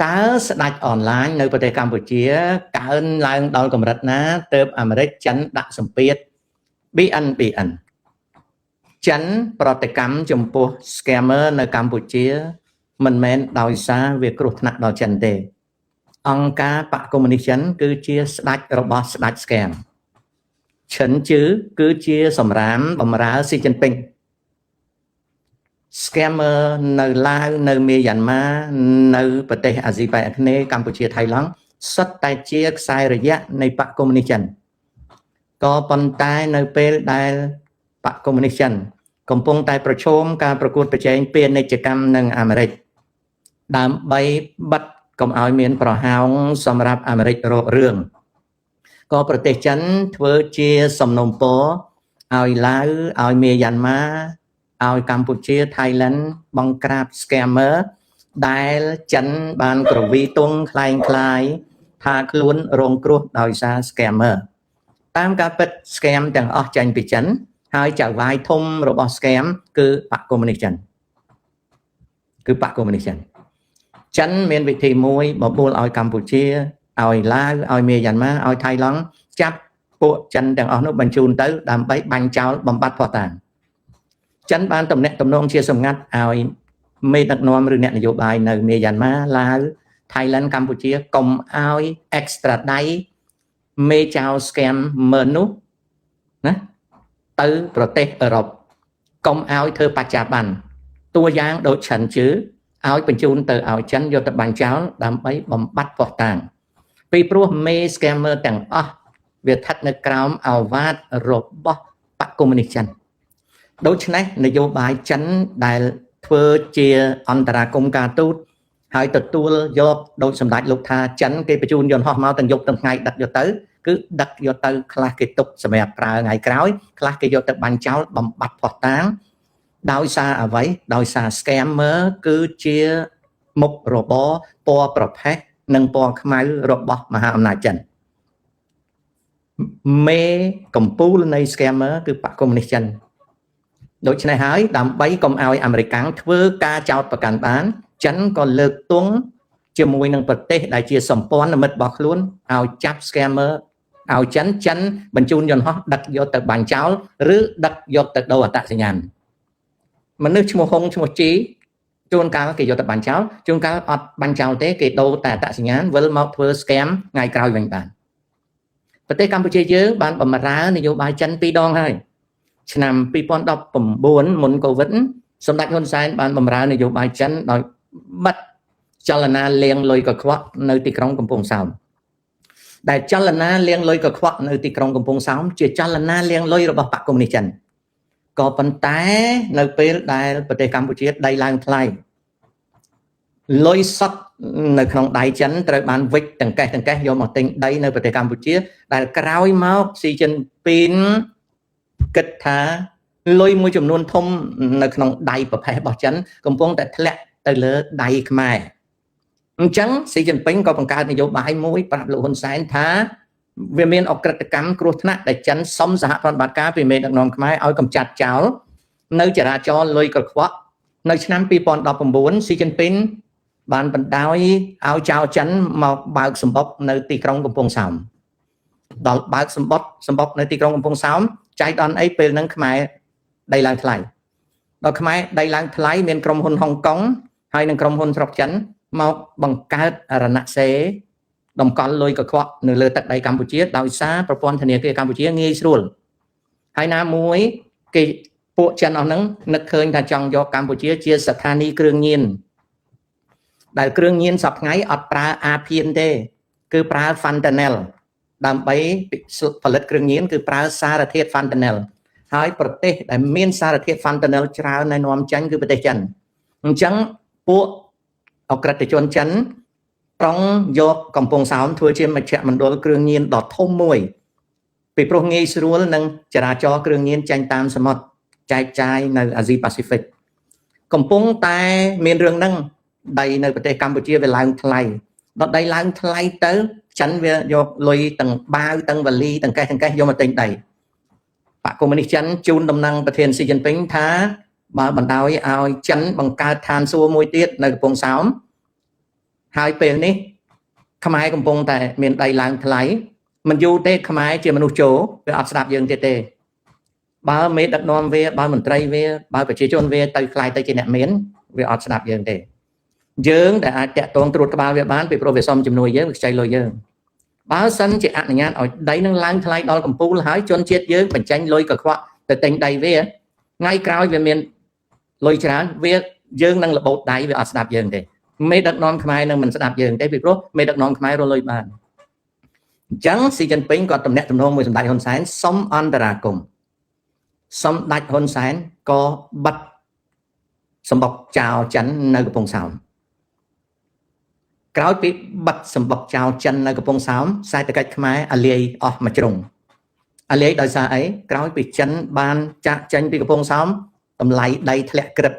តើស្ដេចអនឡាញនៅប្រទេសកម្ពុជាកើនឡើងដល់កម្រិតណាទើបអាមេរិកចិនដាក់សម្ពាធ BNBN ចិនប្រតិកម្មចំពោះ scammer នៅកម្ពុជាមិនមែនដោយសារវាគ្រោះថ្នាក់ដល់ចិនទេអង្គការបកកុម្មុយនីសចិនគឺជាស្ដេចរបស់ស្ដេច scam ឈិនជឺគឺជាសម្រាមបម្រើស៊ីជីនពីង scammer នៅឡាវនៅមីយ៉ាន់ម៉ានៅប្រទេសអាស៊ីប៉ែអាគ្នេយ៍កម្ពុជាថៃឡង់សុទ្ធតែជាខ្សែរយៈនៃបកកុម្មុយនីសចិនក៏ប៉ុន្តែនៅពេលដែលបកកុម្មុយនីសចិនកំពុងតែប្រឈមការប្រកួតប្រជែងពាណិជ្ជកម្មនឹងអាមេរិកដើម្បីបិទកុំឲ្យមានប្រហោងសម្រាប់អាមេរិករករឿងក៏ប្រទេសចិនធ្វើជាសំណូមពរឲ្យឡាវឲ្យមីយ៉ាន់ម៉ាឲ្យកម្ពុជា Thailand បង្ក្រាប scammer ដែលចិនបានក្រវីទង់คล้ายៗថាខ្លួនរងគ្រោះដោយសារ scammer តាមការពិត scam ទាំងអស់ចេញពីចិនហើយចៅហ្វាយធំរបស់ scam គឺបកកុម្មុយនីសចិនចិនមានវិធីមួយបបួលឲ្យកម្ពុជាឲ្យឡាវឲ្យមីយ៉ាន់ម៉ាឲ្យថៃឡង់ចាប់ពួកចិនទាំងអស់នោះបញ្ជូនទៅដើម្បីបាញ់ចោលបំបត្តិភស្តុតាងចិនបានតំណែងតំណងជាសម្ងាត់ឲ្យមេដឹកនាំឬអ្នកនយោបាយនៅមីយ៉ាន់ម៉ាឡាវថៃឡង់កម្ពុជាកុំឲ្យ extradite មេចោល scam មើលនោះណាទៅប្រទេសអឺរ៉ុបកុំឲ្យធ្វើបច្ចាប័នតួយ៉ាងដូចឆិនជឺឲ្យបញ្ជូនទៅឲ្យចិនយកទៅបាញ់ចោលដើម្បីបំបត្តិភស្តុតាងពីព្រោះមេ scammer ទាំងអស់វាស្ថិតនៅក្រោមឱវាទរបស់បកកុម្មុយនីសចិនដូច្នេះនយោបាយចិនដែលធ្វើជាអន្តរាគមន៍ការទូតហើយទទួលយកដោយសម្ដេចលោកថាចិនគេបញ្ជូនយន្តហោះមកទាំងយប់ទាំងថ្ងៃដឹកយកទៅគឺដឹកយកទៅខ្លះគេទុកសម្រាប់ប្រើថ្ងៃក្រោយខ្លះគេយកទៅបាញ់ចោលបំបត្តិភស្តុតាងដោយសារអ្វីដោយសារ scammer គឺជាមុខរបរពណ៌ប្រផេះនិងពណ៌ខ្មៅរបស់មហាអំណាចចិនមេកំពូលនៃ scammer គឺបកកុម្មុយនីសចិនដូច្នេះហើយដើម្បីកុំឲ្យអាមេរិកធ្វើការចោទប្រកាន់បានចិនក៏លើកទង់ជាមួយនឹងប្រទេសដែលជាសម្ព័ន្ធមិត្តរបស់ខ្លួនឲ្យចាប់ scammer ឲ្យចិនបញ្ជូនយន្តហោះដឹកយកទៅបាញ់ចោលឬដឹកយកទៅដូរអត្តសញ្ញាណមនុស្សឈ្មោះហុងឈ្មោះជីជួនកាលគេយកទៅបាញ់ចោលជួនកាលអត់បាញ់ចោលទេគេដូរតែអត្តសញ្ញាណវិលមកធ្វើ scam ថ្ងៃក្រោយវិញបានប្រទេសកម្ពុជាយើងបានបម្រើនយោបាយចិន2ដងហើយឆ្នាំ2019មុនកូវីដសម្ដេចហ៊ុនសែនបានបម្រើនយោបាយចិនដោយបិទចលនាលាងលុយកខ្វក់នៅទីក្រុងកំពង់សោមដែលចលនាលាងលុយកខ្វក់នៅទីក្រុងកំពង់សោមជាចលនាលាងលុយរបស់បកកុម្មុយនីសចិនក៏ប៉ុន្តែនៅពេលដែលប្រទេសកម្ពុជាដីឡើងថ្លៃលុយសុទ្ធនៅក្នុងដៃចិនត្រូវបានវិចទាំងកេះយកមកទិញដីនៅប្រទេសកម្ពុជាដែលក្រោយមកស៊ីចិនពីនគិតថាលុយមួយចំនួនធំនៅក្នុងដៃប្រភេទរបស់ចិនកំពុងតែធ្លាក់ទៅលើដៃខ្មែរអញ្ចឹងស៊ីជីនពីងក៏បង្កើតនយោបាយមួយប្រាប់លោកហ៊ុនសែនថាវាមានអក្រិតកម្មគ្រោះថ្នាក់ដែលចិនសុំសហប្រតិបត្តិការពីមេដឹកនាំខ្មែរឲ្យកម្ចាត់ចោលនៅចរាចរណ៍លុយកខ្វក់នៅឆ្នាំ2019ស៊ីជីនពីងបានបណ្ដោយឲ្យចៅចិនមកបើកសម្បុកនៅទីក្រុងកំពង់សោមដល់បើកសម្បុកនៅទីក្រុងកំពង់សោមចៃដន្យអីពេលហ្នឹងខ្មែរដីឡើងថ្លៃដល់ខ្មែរដីឡើងថ្លៃមានក្រុមហ៊ុនហុងកុងហើយនឹងក្រុមហ៊ុនស្រុកចិនមកបង្កើតរណសេរីតម្កល់លុយកខ្វក់នៅលើទឹកដីកម្ពុជាដោយសារប្រព័ន្ធធនាគារកម្ពុជាងាយស្រួលហើយណាមួយគេពួកចិនអស់ហ្នឹងនឹកឃើញថាចង់យកកម្ពុជាជាស្ថានីយ៍គ្រឿងញៀនដែលគ្រឿងញៀនសប្តាហ៍ថ្ងៃអត់ប្រើអាភៀនទេគឺប្រើ fentanyl ដើម្បីផលិតគ្រឿងញៀនគឺប្រើសារធាតុ fentanyl ហើយប្រទេសដែលមានសារធាតុ fentanyl ច្រើនណែនាំចាញ់គឺប្រទេសចិនអញ្ចឹងពួកអក្រិតជនចិនប្រង់យកកំពង់សោមធ្វើជាមជ្ឈមណ្ឌលគ្រឿងញៀនដ៏ធំមួយពីព្រោះងាយស្រួលនឹងចរាចរណ៍គ្រឿងញៀនចេញតាមសមុទ្រចែកចាយនៅអាស៊ីប៉ាស៊ីហ្វិកកំពុងតែមានរឿងហ្នឹងដីនៅប្រទេសកម្ពុជាវាឡើងថ្លៃដល់ដីឡើងថ្លៃទៅចិនវាយកលុយទាំងបាវទាំងវ៉ាលីទាំងកេះយកមកទិញដីបកកុម្មុយនីសចិនជូនដំណឹងប្រធានស៊ីជីនពីងថាបើបណ្ដោយឲ្យចិនបង្កើតឋានសួគ៌មួយទៀតនៅកំពង់សោម ហើយពេលនេះខ្មែរកំពុងតែមានដៃឡើងថ្លៃមិនយូរទេខ្មែរជាមនុស្សចូលវាអត់ស្ដាប់យើងទៀតទេបើមេដឹកនាំវាបើមន្ត្រីវាបើប្រជាជនវាទៅខ្លាយទៅជាអ្នកមានវាអត់ស្ដាប់យើងទេយើងដែលអាចតាក់ទងត្រួតក្បាលវាបានពីព្រោះវាសុំជំនួយយើងវាខ្ចីលុយយើងបើសិនជាអនុញ្ញាតឲ្យដីនឹងឡើងថ្លៃដល់កំពូលហើយជនជាតិយើងបញ្ចេញលុយកខ្វក់ទៅទិញដីវាថ្ងៃក្រោយវាមានលុយច្រើនវាយើងនឹងរបូតដៃវាអត់ស្ដាប់យើងទេមេដឹកនាំខ្មែរនឹងមិនស្ដាប់យើងទេពីព្រោះមេដឹកនាំខ្មែររលុយបានអញ្ចឹងស៊ីជីនពីងគាត់តំណាក់តំណងមួយសម្ដេចហ៊ុនសែនសុំអន្តរាគមន៍សម្ដេចហ៊ុនសែនក៏បិទសម្បុកចៅចិននៅកំពង់សោមក្រោយពីបិទសម្បុកចៅចិននៅកំពង់សោមសេដ្ឋកិច្ចខ្មែរអាលាយអស់មួយជ្រុងអាលាយដោយសារអីក្រោយពីចិនបានចាក់ចេញពីកំពង់សោមតម្លៃដីធ្លាក់ក្រឹប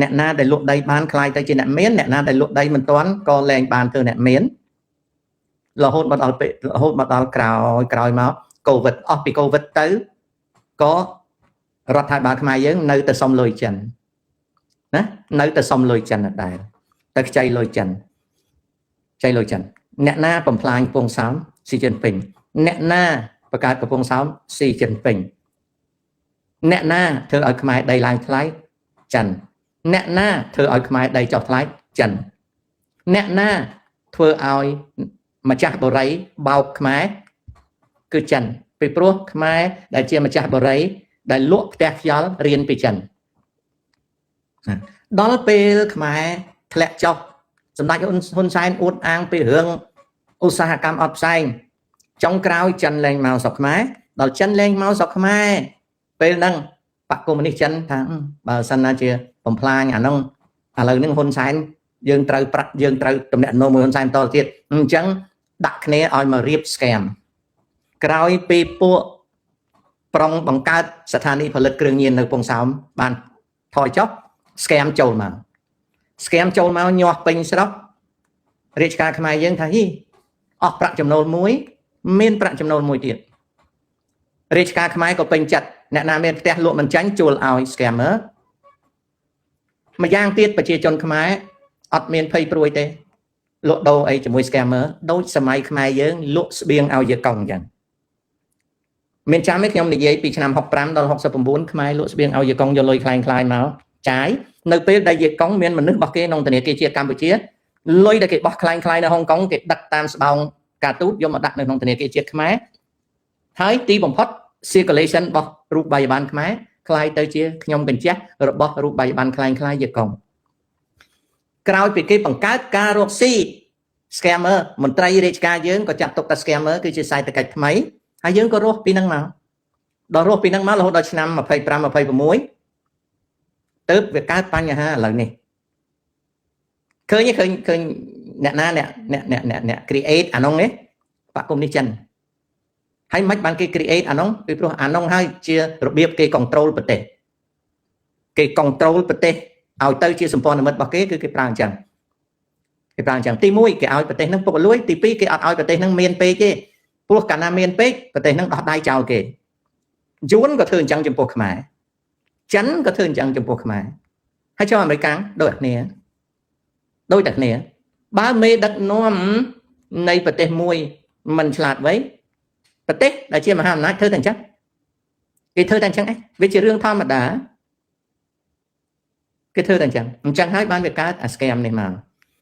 អ្នកណាដែលលក់ដីបានខ្លាយទៅជាអ្នកមានអ្នកណាដែលលក់ដីមិនទាន់ក៏លែងបានធ្វើអ្នកមានរហូតមកដល់ក្រោយមកកូវីដអស់ពីកូវីដទៅក៏រដ្ឋាភិបាលខ្មែរយើងនៅតែសុំលុយចិនណានៅតែសុំលុយចិនដែរតែខ្ចីលុយចិនអ្នកណាបំផ្លាញកំពង់សោមស៊ីជីនពីងអ្នកណាបង្កើតកំពង់សោមស៊ីជីនពីងអ្នកណាធ្វើឲ្យខ្មែរដីឡើងថ្លៃចិនអ្នកណាធ្វើឲ្យខ្មែរដីចុះថ្លៃចិនអ្នកណាធ្វើឲ្យម្ចាស់បូរីបោកខ្មែរគឺចិនពីព្រោះខ្មែរដែលជាម្ចាស់បូរីដែលលក់ផ្ទះខ្យល់រៀនពីចិនដល់ពេលខ្មែរធ្លាក់ចុះសម្ដេចហ៊ុនសែនអួតអាងពីរឿងឧស្សាហកម្មអត់ផ្សែងចុងក្រោយចិនលែងមកស្រុកខ្មែរដល់ចិនលែងមកស្រុកខ្មែរពេលហ្នឹងបកកុម្មុយនីសចិនថាបើសិនណាជាបំផ្លាញអាហ្នឹងឥឡូវហ្នឹងហ៊ុនសែនយើងត្រូវតំណាក់នោមមួយហ៊ុនសែនតទៅទៀតអញ្ចឹងដាក់គ្នាឲ្យមករៀប scam ក្រោយពីពួកប្រុងបង្កើតស្ថានីយ៍ផលិតគ្រឿងញៀននៅកំពង់សោមបានថយចុះ scam ចូលមកញាស់ពេញស្រុករាជការខ្មែរយើងថាអស់ប្រាក់ចំណូលមួយមានប្រាក់ចំណូលមួយទៀតរាជការខ្មែរក៏ពេញចិត្តអ្នកណាមានផ្ទះលក់មិនចាញ់ជួលឲ្យ scammer ម្យ៉ាងទៀតប្រជាជនខ្មែរអត់មានភ័យព្រួយទេលក់ដូរអីជាមួយ scammer ដូចសម័យខ្មែរយើងលក់ស្បៀងឲ្យយាកុងអញ្ចឹងមានចាំទេខ្ញុំនិយាយពីឆ្នាំ65ដល់69ខ្មែរលក់ស្បៀងឲ្យយាកុងយកលុយខ្លាំងមកចាយនៅពេលដែលយាកុងមានមនុស្សរបស់គេក្នុងធនាគារជាតិកម្ពុជាលុយដែលគេបោះខ្លាំងនៅហុងកុងគេដឹកតាមស្បោងការទូតយកមកដាក់នៅក្នុងធនាគារជាតិខ្មែរហើយទីបំផុត circulation របស់រូបបាយប័ណ្ណខ្មែរคล้ายទៅជាខ្ញុំកញ្ចះរបស់រូបបាយប័ណ្ណคล้ายយាកុងក្រោយពីគេបង្កើតការរកស៊ី scammer មន្ត្រីរាជការយើងក៏ចាត់ទុកថា scammer គឺជាសេដ្ឋកិច្ចថ្មីហើយយើងក៏រស់ពីហ្នឹងមកដល់រស់ពីហ្នឹងមករហូតដល់ឆ្នាំ25 26ទើបវាកើតបញ្ហាឥឡូវនេះឃើញអ្នកណាអ្នក create អានោះនេះបកគុំនេះចិនហើយមិនបានគេ create អានោះពីព្រោះអានោះហើយជារបៀបគេ control ប្រទេសគេ control ប្រទេសឲ្យទៅជាសម្ព័ន្ធមិត្តរបស់គេគឺគេប្រើអញ្ចឹងទី1គេឲ្យប្រទេសហ្នឹងពុករលួយទី2គេអត់ឲ្យប្រទេសហ្នឹងមានពេកទេព្រោះកាលណាមានពេកប្រទេសហ្នឹងដោះដៃចោលគេយួនក៏ធ្វើអញ្ចឹងចំពោះខ្មែរចិនក៏ធ្វើអញ្ចឹងចំពោះខ្មែរហើយចុះអាមេរិកដូចតែគ្នាបើមេដឹកនាំនៃប្រទេសមួយមិនឆ្លាតវៃប្រទេសដែលជាមហាអំណាចធ្វើតែអញ្ចឹងគេធ្វើតែអញ្ចឹងវាជារឿងធម្មតាគេធ្វើតែអញ្ចឹងហើយបានវាកើតអា scam នេះមក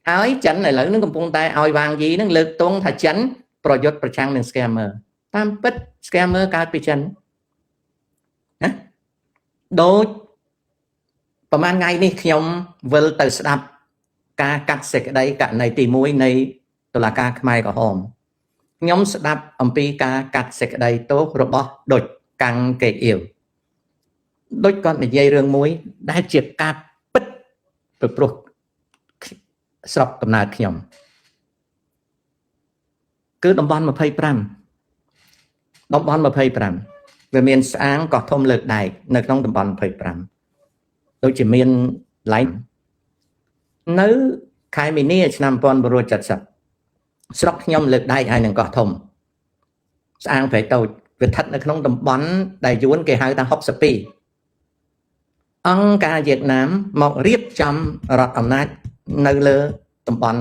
ហើយចិនឥឡូវនឹងកំពុងតែឲ្យវាងយីនឹងលើកទង់ថាចិនប្រយុទ្ធប្រឆាំងនឹង scammer តាមពិត scammer កើតពីចិនណាដូចប្រហែលថ្ងៃនេះខ្ញុំវិលទៅស្ដាប់ការកាត់សេចក្តីករណីទី1នៃតុលាការខ្មែរក្រហមខ្ញុំស្ដាប់អំពីការកាត់សេចក្តីទោសរបស់ដុចកាំងកេអៀវដូចគាត់និយាយរឿងមួយដែលជាការពិតពីព្រោះស្រុកកំណើតខ្ញុំគឺតំបន់25វាមានស្អាងកោះធំលើកដែកនៅក្នុងតំបន់25ដូចជាមានឡៃនៅខែមីនាឆ្នាំ1970ស្រុកខ្ញុំលើកដែកហើយនឹងកោះធំស្អាងព្រែកតូចវាស្ថិតនៅក្នុងតំបន់ដែលយួនគេហៅថា62អង្គការវៀតណាមមករៀបចំរដ្ឋអំណាចនៅលើ តំបន់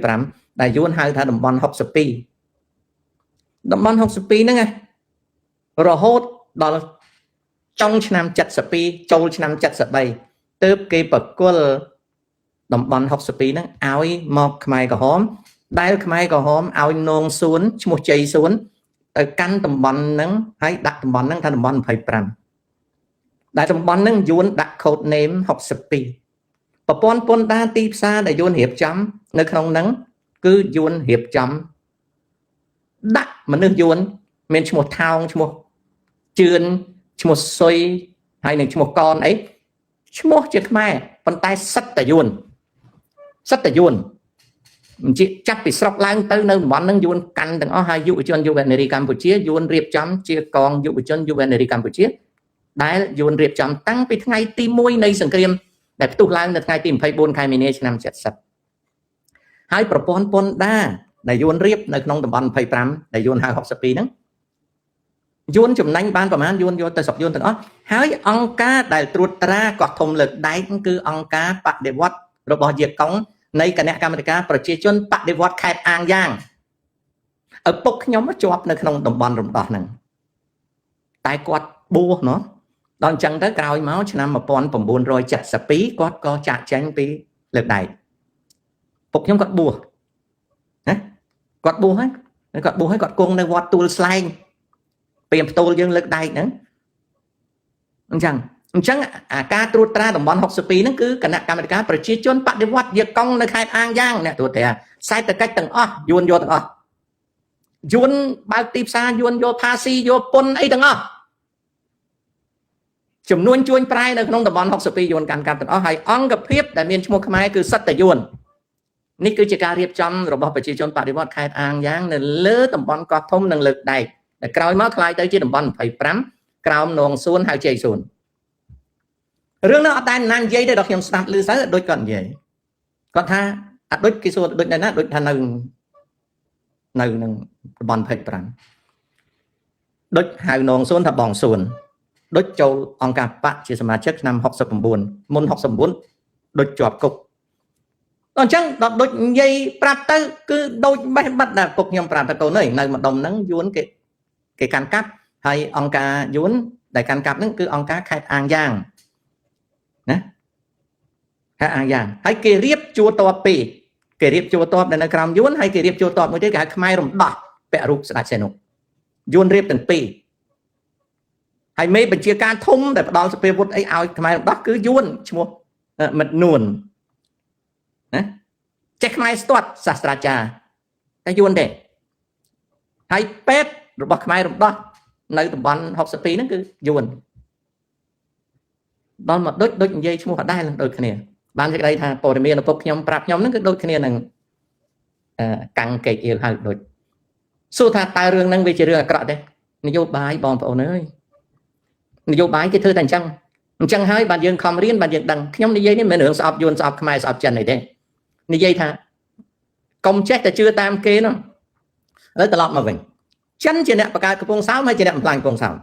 25ដែលយួនហៅថាតំបន់62តំបន់62ហ្នឹងរហូតដល់ចុងឆ្នាំ72ចូលឆ្នាំ73ទើបគេបកគលតំបន់62ហ្នឹងឲ្យមកខ្មែរក្រហមដែលខ្មែរក្រហមឲ្យនងសួនឈ្មោះជ័យសួនទៅកាន់តំបន់ហ្នឹងហើយដាក់តំបន់ហ្នឹងថាតំបន់25ដែលតំបន់ហ្នឹងយួនដាក់ code name 62ប្រព័ន្ធពន្ធដារទីផ្សារដែលយួនរៀបចំនៅក្នុងហ្នឹងគឺយួនរៀបចំដាក់មនុស្សយួនមានឈ្មោះថោងឈ្មោះជឿនឈ្មោះសុយហើយនឹងឈ្មោះកនអីឈ្មោះជាខ្មែរប៉ុន្តែសិតតែយួនមិនជាចាប់ពីស្រុកឡើងទៅនៅតំបន់ហ្នឹងយួនកាន់ទាំងអស់ហើយយុវជនយុវនារីកម្ពុជាយួនរៀបចំជាកងយុវជនយុវនារីកម្ពុជាដែលយួនរៀបចំតាំងពីថ្ងៃទី1នៃសង្គ្រាមដែលផ្ទុះឡើងនៅថ្ងៃទី24ខែមីនាឆ្នាំ70ហើយប្រព័ន្ធពន្ធដារដែលយួនរៀបនៅក្នុងតំបន់25ដែលយួនហៅ62ហ្នឹងយួនចំណេញបានប្រមាណយួនយកទៅស្រុកយួនទាំងអស់ហើយអង្គការដែលត្រួតត្រាគាត់ធំលើកដែកគឺអង្គការបដិវត្តរបស់យាកុងនៃគណៈកម្មាធិការប្រជាជនបដិវត្តខេត្តអាងយ៉ាងឪពុកខ្ញុំជាប់នៅក្នុងតំបន់រំដោះហ្នឹងតែគាត់បួសណោះដល់អញ្ចឹងទៅក្រោយមកឆ្នាំ1972គាត់ក៏ចាក់ចែងពីលើកដែកពុកខ្ញុំគាត់បួសណាគាត់បួសហើយគាត់គង់នៅវត្តទួលស្លែងពីផ្ទូលយើងលើកដែកហ្នឹងអញ្ចឹងអាការត្រួតត្រាតំបន់62ហ្នឹងគឺគណៈកម្មាធិការប្រជាជនបដិវត្តយាកុងនៅខេត្តអាងយ៉ាងអ្នកត្រួតត្រាសេដ្ឋកិច្ចទាំងអស់យួនយកទាំងអស់យួនបើកទីផ្សារយួនយកផាស៊ីយកពន្ធអីទាំងអស់ចំនួនជួញប្រែនៅក្នុងតំបន់62យួនកាន់កាប់ទាំងអស់ហើយអង្គភាពដែលមានឈ្មោះខ្មែរគឺសិតតែយួននេះគឺជាការរៀបចំរបស់ប្រជាជនបដិវត្តខេត្តអាងយ៉ាងនៅលើតំបន់កោះធំនិងលើកដែកតែក្រោយមកខ្លាយទៅជាតំបន់25ក្រោមនងសួនហៅជ័យសួនរឿងនោះអត់តែណានិយាយទេដល់ខ្ញុំស្ដាប់ឮទៅដូចគាត់និយាយគាត់ថាអត់ដូចគេសួរដូចណាដូចថានៅនឹងតំបន់25ដូចហៅនងសួនថាបងសួនដូចចូលអង្គការបកជាសមាជិកឆ្នាំ69មុន69ដូចជាប់គុកអញ្ចឹងដល់ដូចនិយាយប្រាប់ទៅគឺដូចបេះបិទតែពុកខ្ញុំប្រាប់តែកូនអើយនៅម្ដុំហ្នឹងយួនគេកាន់កាប់ហើយអង្គការយួនដែលកាន់កាប់ហ្នឹងគឺអង្គការខេត្តអាងយ៉ាងណាខេត្តអាងយ៉ាងហើយគេរៀបជួរតបពីរគេរៀបជួរតបនៅក្រោមយួនហើយគេរៀបជួរតបមួយទៀតគេហៅខ្មែររំដោះពាក់រូបស្ដេចសីហនុយួនរៀបទាំងពីរហើយមេបញ្ជាការធំដែលផ្ដល់សភាវុធអីឲ្យខ្មែររំដោះគឺយួនឈ្មោះមិត្តនួនណាចេះខ្មែរស្ទាត់សាស្ត្រាចារ្យតែយួនទេហើយពេទ្យរបស់ខ្មែររំដោះនៅតំបន់62ហ្នឹងគឺយួនដល់មកដូចនិយាយឈ្មោះអដែរដូចគ្នាបានសេចក្តីថាព័ត៌មានឪពុកខ្ញុំប្រាប់ខ្ញុំហ្នឹងគឺដូចគ្នានឹងកាំងកេកអៀលហៅដូចសួរថាតើរឿងហ្នឹងវាជារឿងអាក្រក់ទេនយោបាយបងប្អូនអើយនយោបាយគេធ្វើតែអញ្ចឹងហើយបានយើងខំរៀនបានយើងដឹងខ្ញុំនិយាយនេះមិនមែនរឿងស្អប់យួនស្អប់ខ្មែរស្អប់ចិនអីទេនិយាយថាកុំចេះតែជឿតាមគេនោះឥឡូវត្រឡប់មកវិញចិនជាអ្នកបង្កើតកំពង់សោមហើយជាអ្នកបំផ្លាញកំពង់សោម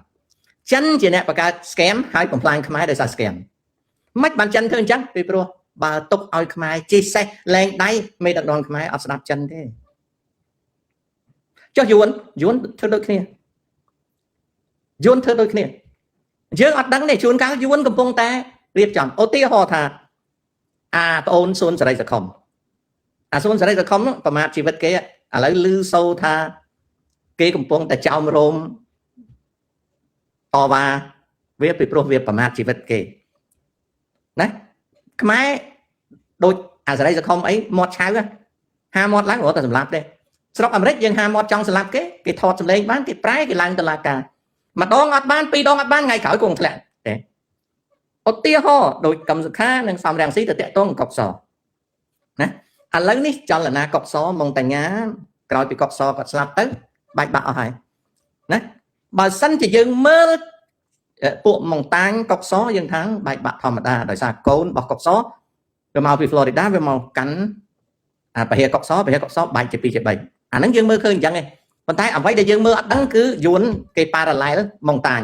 ចិនជាអ្នកបង្កើត scam ហើយបំផ្លាញខ្មែរដោយសារ scam មិនបានចិនធ្វើអញ្ចឹងពីព្រោះបើទុកឲ្យខ្មែរជិះសេះលែងដៃមេដឹកនាំខ្មែរអត់ស្ដាប់ចិនទេចុះយួនធ្វើដូចគ្នាយើងអត់ដឹងទេជួនកាលយួនកំពុងតែរៀបចំឧទាហរណ៍ថាប្អូនសួនសេរីសខុមសួនសេរីសខុមនោះប្រមាថជីវិតគេឥឡូវឮសូរថាគេកំពុងតែចោមរោមតវ៉ាវាពីព្រោះវាប្រមាថជីវិតគេណាខ្មែរដូចសេរីសខុមអីមាត់ឆៅហាមាត់ឡើងរត់តែសម្លាប់ទេស្រុកអាមេរិកយើងហាមាត់ចង់សម្លាប់គេថតសម្លេងបានគេប្រែគេឡើងតុលាការម្ដងអត់បានពីរដងអត់បានថ្ងៃក្រោយគង់ធ្លាក់ទេឧទាហរណ៍ដូចកម្មសុខានិងសំរងស៊ីទៅតាក់ទងកុកសណាឥឡូវនេះចលនាកុកសមងតញ្ញាក្រោយពីកុកសគាត់ស្លាប់ទៅបាច់បាក់អស់ហើយណាបើសិនជាយើងមើលពួកម៉ុងតាញកុកសយើងថាបែកបាក់ធម្មតាដោយសារកូនរបស់កុកសវាមកពី Florida វាមកកាន់ប្រហែលកុកសបែកជា2ជា3អាហ្នឹងយើងមើលឃើញអញ្ចឹងឯងប៉ុន្តែអ្វីដែលយើងមើលអត់ដឹងគឺយួនគេ parallel ម៉ុងតាញ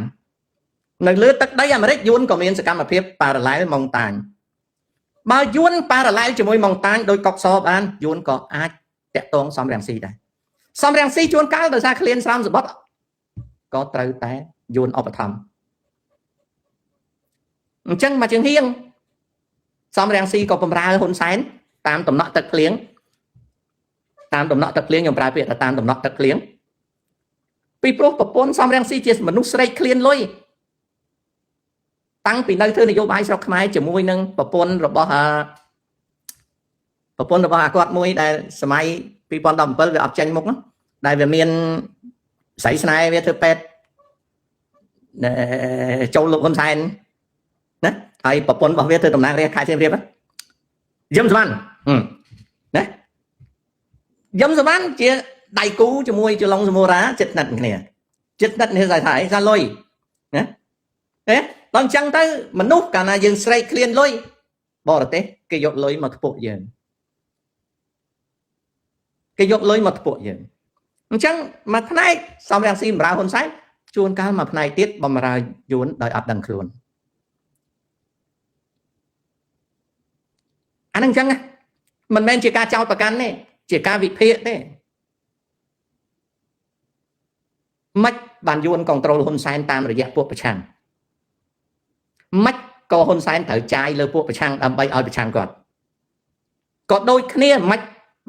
នៅលើទឹកដីអាមេរិកយួនក៏មានសកម្មភាព parallel ម៉ុងតាញ បើយួនប៉ារ៉ាឡែលជាមួយម៉ុងតាញដោយកុកសបានយួនក៏អាចតាក់ទងសំរងស៊ីដែរសំរងស៊ីជួនកាលដោយសារឃ្លានស្រោមសបុតក៏ត្រូវតែយួនឧបត្ថម្ភអញ្ចឹងមកជាងហៀងសំរងស៊ីក៏បំរើហ៊ុនសែនតាមដំណក់ទឹកភ្លៀងខ្ញុំប្រើពាក្យថាតាមដំណក់ទឹកភ្លៀងពីព្រោះប្រពន្ធសំរងស៊ីជាមនុស្សស្រេកឃ្លានលុយតាំងពីនៅធ្វើនយោបាយស្រុកខ្មែរជាមួយនឹងប្រពន្ធរបស់អាគាត់មួយដែលសម័យ2017វាអត់ចេញមុខដែលវាមានស្រីស្នេហ៍វាធ្វើពេទ្យចូលលោកហ៊ុនសែនណាហើយប្រពន្ធរបស់វាធ្វើតំណាងរាជខេត្តសៀមរាបយឹមសវណ្ណណាយឹមសវណ្ណជាដៃគូជាមួយចលងសមូរាចិត្តស្និទ្ធគ្នាស្ថាសាលុយណាដល់អញ្ចឹងទៅមនុស្សកាលណាយើងស្រែកឃ្លានលុយបរទេសគេយកលុយមកខ្ពុះយើងអញ្ចឹងមួយផ្នែកសំរងស៊ីបម្រើហ៊ុនសែនជួនកាលមួយផ្នែកទៀតបម្រើយួនដោយអត់ដឹងខ្លួនអានឹងអញ្ចឹងមិនមែនជាការចោទប្រកាន់ទេជាការវិភាគទេមិនបានយួនគ្រប់គ្រងហ៊ុនសែនតាមរយៈពួកប្រឆាំងមិនក៏ហ៊ុនសែនត្រូវចាយលើពួកប្រឆាំងដើម្បីឲ្យប្រឆាំងគាត់ក៏ដូចគ្នាមិន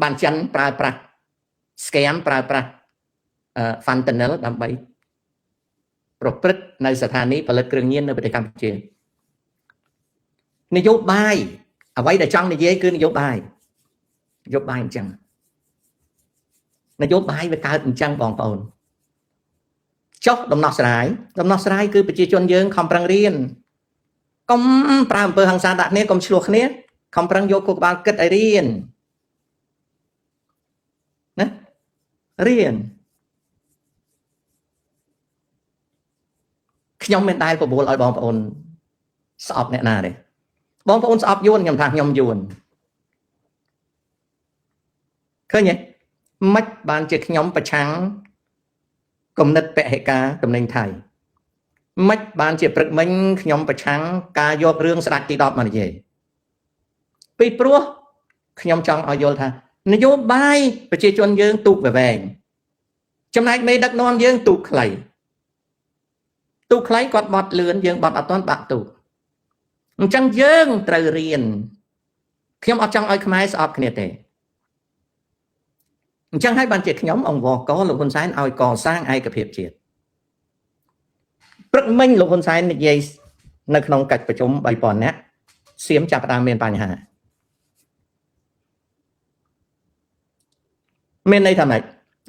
បានចិនប្រើប្រាស់ scam ប្រើប្រាស់ fentanyl ដើម្បីប្រព្រឹត្តនៅស្ថានីយ៍ផលិតគ្រឿងញៀននៅប្រទេសកម្ពុជានយោបាយអ្វីដែលចង់និយាយគឺនយោបាយអញ្ចឹងនយោបាយវាកើតអញ្ចឹងបងប្អូនចុះដំណោះស្រាយគឺប្រជាជនយើងខំប្រឹងរៀនកុំប្រើអំពើហិង្សាដាក់គ្នាកុំឆ្លោះគ្នាខំប្រឹងយកគោលបាលគិតឲ្យរៀនណារៀនខ្ញុំមិនដែលបបួលឲ្យបងប្អូនស្អប់អ្នកណាទេបងប្អូនស្អប់យួនខ្ញុំថាខ្ញុំយួនឃើញទេមិនបានជាខ្ញុំប្រឆាំងគំនិតពហិការតំណែងថៃមិនបានជាព្រឹកមិញខ្ញុំប្រឆាំងការយករឿងស្ដេចទី10មកនិយាយពីព្រោះខ្ញុំចង់ឲ្យយល់ថានយោបាយប្រជាជនយើងទូកវែងចំណែកមេដឹកនាំយើងទូកខ្លីគាត់បត់លឿនយើងបត់អត់ទាន់បាក់ទូកអញ្ចឹងយើងត្រូវរៀនខ្ញុំអត់ចង់ឲ្យខ្មែរស្អប់គ្នាទេអញ្ចឹងហើយបានជាខ្ញុំអង្វរកលោកហ៊ុនសែនឲ្យកសាងឯកភាពជាតិព្រឹកមិញលោកហ៊ុនសែននិយាយនៅក្នុងកិច្ចប្រជុំ 3000 នាក់សៀមចាប់ផ្ដើមមានបញ្ហាមានន័យថាម៉េច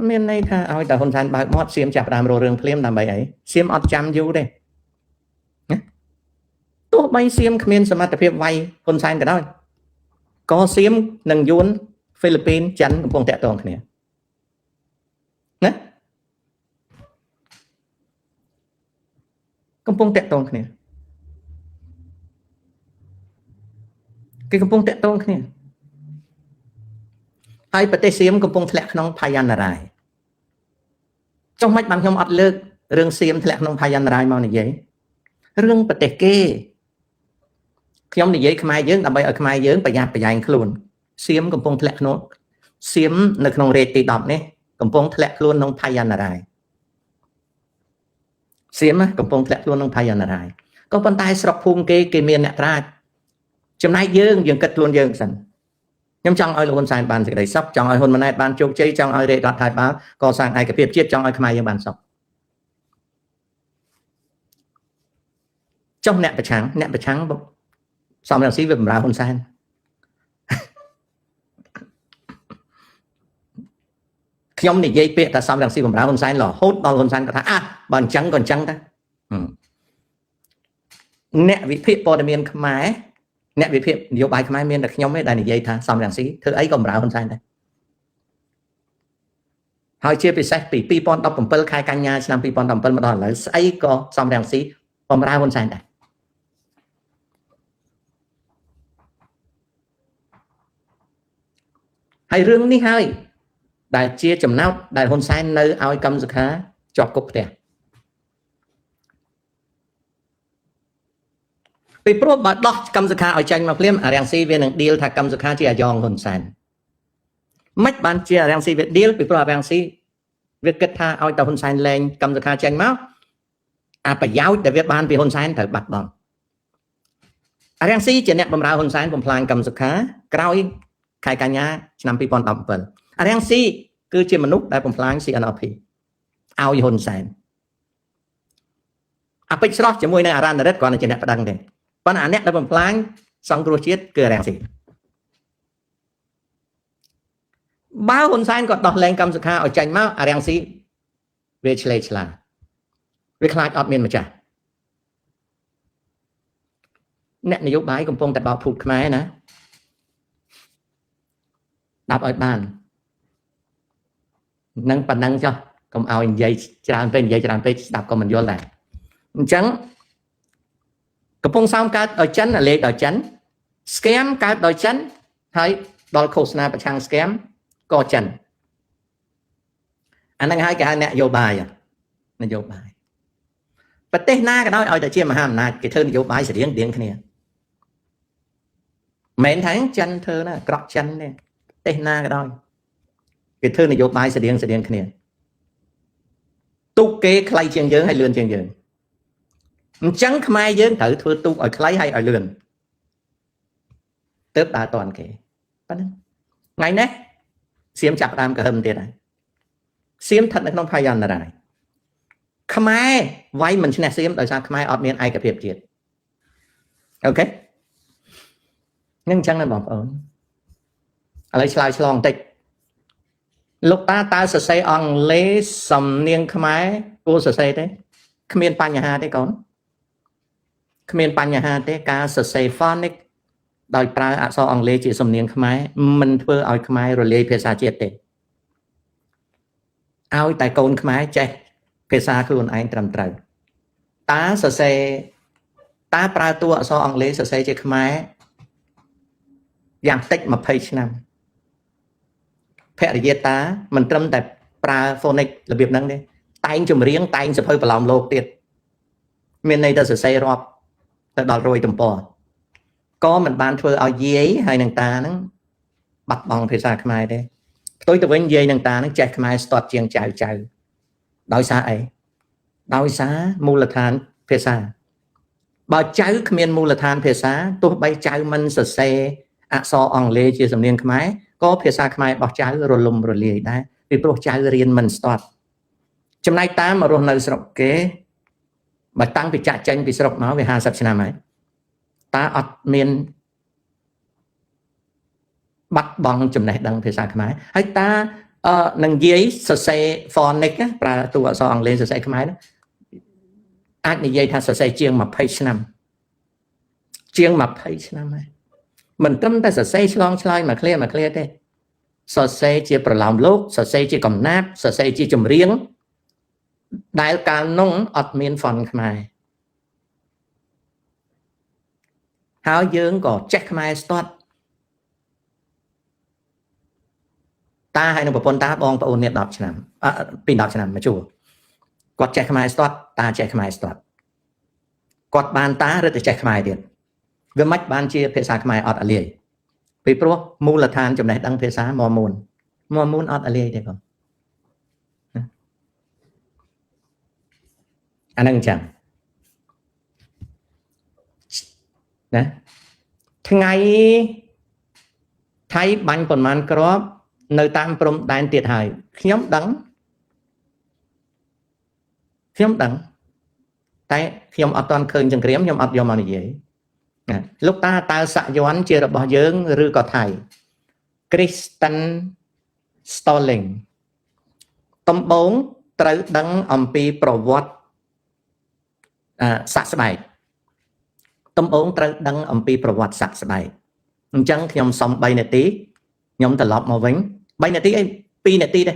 មានន័យថាឲ្យតែហ៊ុនសែនបើកមាត់សៀមចាប់ផ្ដើមរករឿងភ្លាមដើម្បីអីសៀមអត់ចាំយូរទេណាទោះបីសៀមគ្មានសមត្ថភាពវាយហ៊ុនសែនក៏ដោយក៏សៀមនិងយួនហ្វីលីពីនចិនកំពុងតាក់ទងគ្នាណាកំពុងតាក់ទងគ្នាគេកំពុងតាក់ទងគ្នាហើយប្រទេសសៀមកំពុងធ្លាក់ក្នុងផាយន្តរាយចុះមិនបានខ្ញុំអត់លើករឿងសៀមធ្លាក់ក្នុងផាយន្តរាយមកនិយាយរឿងប្រទេសគេខ្ញុំនិយាយខ្មែរយើងដើម្បីឲ្យខ្មែរយើងប្រយ័ត្នប្រយែងខ្លួនសៀមកំពុងធ្លាក់ក្នុងសៀមនៅក្នុងរេតទី10នេះកំពុងធ្លាក់ខ្លួនក្នុងផាយន្តរាយសៀមកំពុងធ្លាក់ខ្លួនក្នុងផាយន្តរាយក៏ប៉ុន្តែស្រុកភូមិគេមានអ្នកប្រាជ្ញចំណែកយើងគិតខ្លួនយើងសិនខ្ញុំចង់ឲ្យលោកហ៊ុនសែនបានសេចក្តីសុខចង់ឲ្យហ៊ុនម៉ាណែតបានជោគជ័យចង់ឲ្យរាជរដ្ឋាភិបាលកសាងឯកភាពជាតិចង់ឲ្យខ្មែរយើងបានសុខចុះអ្នកប្រឆាំងសំរងស៊ីវាបម្រើហ៊ុនសែនខ្ញុំនិយាយពាក្យថាសំរងស៊ីបម្រើហ៊ុនសែនរហូតដល់ហ៊ុនសែនគាត់ថាបើអញ្ចឹងក៏អញ្ចឹងដែរអ្នកវិភាគព័ត៌មានខ្មែរអ្នកវិភាគនយោបាយខ្មែរមានតែខ្ញុំទេដែលនិយាយថាសំរងស៊ីធ្វើអីក៏បម្រើហ៊ុនសែនដែរហើយជាពិសេសពី2017ខែកញ្ញាឆ្នាំ2017មកដល់ឥឡូវស្អីក៏សំរងស៊ីបម្រើហ៊ុនសែនដែរហើយរឿងនេះហើយដែលជាចំណោទដែលហ៊ុនសែននៅឲ្យកម្មសខាជាប់គុកផ្ទះ ពីព្រោះបើដោះកម្មសខាឲ្យចាញ់មកភ្លាមអារាំងស៊ីវានឹងឌីលថាកម្មសខាជាអាយ៉ងហ៊ុនសែនមិនបានជាអារាំងស៊ីវាឌីលពីព្រោះអារាំងស៊ីវាគិតថាឲ្យតែហ៊ុនសែនលែងកម្មសខាចាញ់មកអាប្រយោជន៍ដែលវាបានពីហ៊ុនសែនត្រូវបាត់បង់អារាំងស៊ីជាអ្នកបម្រើហ៊ុនសែនបំផ្លាញកម្មសខាក្រោយខែកញ្ញាឆ្នាំ2017អារាំងស៊ីគឺជាមនុស្សដែលបំផ្លាញ CNRP ឲ្យហ៊ុនសែនអាពេជ្រស្រស់ជាមួយនឹងអារ៉ានរិទ្ធគាត់ជាអ្នកប្តឹងទេប៉ុន្តែអាអ្នកដែលបំផ្លាញសង្គ្រោះជាតិគឺអារាំងស៊ីបើហ៊ុនសែនគាត់ដោះលែងកម្មសខាឲ្យចាញ់មកអារាំងស៊ីវាឆ្លេឆ្លាវាខ្លាចអត់មានម្ចាស់អ្នកនយោបាយកំពុងតែបោកភូតខ្មែរណាដាប់ឲ្យបាននឹងប៉ុណ្ណឹងចុះកុំឲ្យនិយាយច្រើនពេកនិយាយច្រើនពេកស្ដាប់ក៏មិនយល់ដែរអញ្ចឹងកំពុងសោមកើតដោយចិនលេខដោយចិន scam កើតដោយចិនហើយដល់ឃោសនាប្រឆាំង scam ក៏ចិនអាហ្នឹងហើយគេហៅអ្នកនយោបាយប្រទេសណាក៏ដោយឲ្យតែជាមហាអំណាចគេធ្វើនយោបាយស្រៀងគ្នាមិនថាចិនធ្វើណាក្រក់ចិនទេប្រទេសណាក៏ដោយគេធ្វើនយោបាយស្រៀងគ្នាទូកគេខ្លីជាងយើងហើយលឿនជាងយើងអញ្ចឹងខ្មែរយើងត្រូវធ្វើទូកឲ្យខ្លីហើយឲ្យលឿនទើបដើរតាន់គេប៉ុណ្ណឹងថ្ងៃនេះសៀមចាប់ដើមកហឹមទៀតហើយសៀមស្ថិតនៅក្នុងភ័យអន្តរាយខ្មែរវាយមិនឈ្នះសៀមដោយសារខ្មែរអត់មានឯកភាពជាតិអូខេនឹងអញ្ចឹងណាបងប្អូនឥឡូវឆ្លើយឆ្លងបន្តិចលោកតាតើសរសេរអង់គ្លេសសំនៀងខ្មែរគួរសរសេរទេគ្មានបញ្ហាទេកូនគ្មានបញ្ហាទេការសរសេរ phonics ដោយប្រើអក្សរអង់គ្លេសជាសំនៀងខ្មែរមិនធ្វើឲ្យខ្មែររលាយភាសាជាតិទេឲ្យតែកូនខ្មែរចេះភាសាខ្លួនឯងត្រឹមត្រូវតាសរសេរតាប្រើតួអក្សរអង់គ្លេសសរសេរជាខ្មែរយ៉ាងតិច20ឆ្នាំភរិយាតាមិនត្រឹមតែប្រើ phonics របៀបហ្នឹងទេតែងចម្រៀងតែងសភៅប្រឡំលោកទៀតមានន័យថាសរសេររាប់ទៅដល់100ទំព័រក៏មិនបានធ្វើឲ្យយាយហើយនឹងតាហ្នឹងបាត់បង់ភាសាខ្មែរទេផ្ទុយទៅវិញយាយនឹងតាហ្នឹងចេះខ្មែរស្ទាត់ជាងចៅដោយសារអីដោយសារមូលដ្ឋានភាសាបើចៅគ្មានមូលដ្ឋានភាសាទោះបីចៅមិនសរសេរអក្សរអង់គ្លេសជាសំនៀងខ្មែរក៏ភាសាខ្មែររបស់ចៅរលំរលាយដែរពីព្រោះចៅរៀនមិនស្ទាត់ចំណែកតាមរស់នៅស្រុកគេបើតាំងពីចាក់ចេញពីស្រុកមកវា50ឆ្នាំហើយតាអត់មានបាត់បង់ចំណេះដឹងភាសាខ្មែរហើយតានឹងនិយាយសរសេរ phonics ប្រើតួអក្សរអង់គ្លេសសរសេរខ្មែរអាចនិយាយថាសរសេរជាង20ឆ្នាំហើយមិនត្រឹមតែសរសេរឆ្លងឆ្លើយមួយឃ្លាទេសរសេរជាប្រឡោមលោកសរសេរជាកំណាព្យសរសេរជាចម្រៀងដែលកាលនោះអត់មាន font ខ្មែរហើយយើងក៏ចេះខ្មែរស្ទាត់តាហើយនឹងប្រពន្ធតាបងប្អូននេះ10ឆ្នាំពី10ឆ្នាំមកជួគាត់ចេះខ្មែរស្ទាត់តាចេះខ្មែរស្ទាត់គាត់បានតារឹតតែចេះខ្មែរទៀតវាមិនបានជាភាសាខ្មែរអត់អាលាយពីព្រោះមូលដ្ឋានចំណេះដឹងភាសាមមូនអត់អាលាយទេបងអានឹងចឹងណាថ្ងៃថៃបាញ់ប៉ុន្មានគ្រាប់នៅតាមព្រំដែនទៀតហើយខ្ញុំដឹងតែខ្ញុំអត់ទាន់ឃើញចង្គ្រាមខ្ញុំអត់យកមកនិយាយណាលោកតាតើសាក់យ័ន្តជារបស់យើងឬក៏ថៃ Kristen Stalling ដំបូងត្រូវដឹងអំពីប្រវត្តិសាក់ស្បែកដំបូងត្រូវដឹងអំពីប្រវត្តិសាក់ស្បែកអញ្ចឹងខ្ញុំសុំ3នាទីខ្ញុំត្រឡប់មកវិញ3នាទីអី2នាទីទេ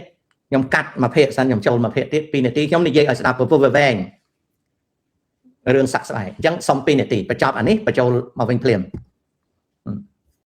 ខ្ញុំកាត់មួយភាគសិនខ្ញុំចូលមួយភាគទៀត2នាទីខ្ញុំនិយាយឲ្យស្ដាប់ពពុះវែងរឿងសាក់ស្បែកអញ្ចឹងសុំ2នាទីបញ្ចប់អានេះបញ្ចូលមកវិញភ្លាម